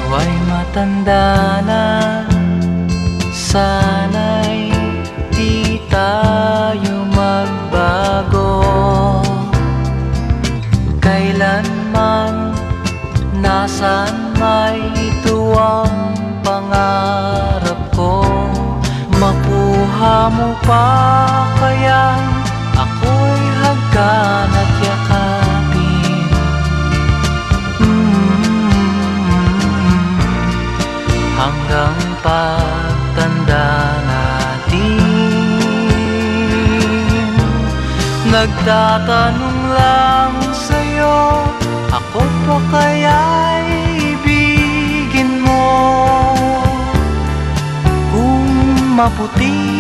ay matanda na, sana'y di tayo magbago. Kailanman, nasaan may ito ang pangarap ko. Makuha mo pa kaya ako'y hagkan at yakapin. Hanggang pagtanda natin. Nagtatanong lang sa'yo, ako pa kaya'y ibigin mo? Kung maputi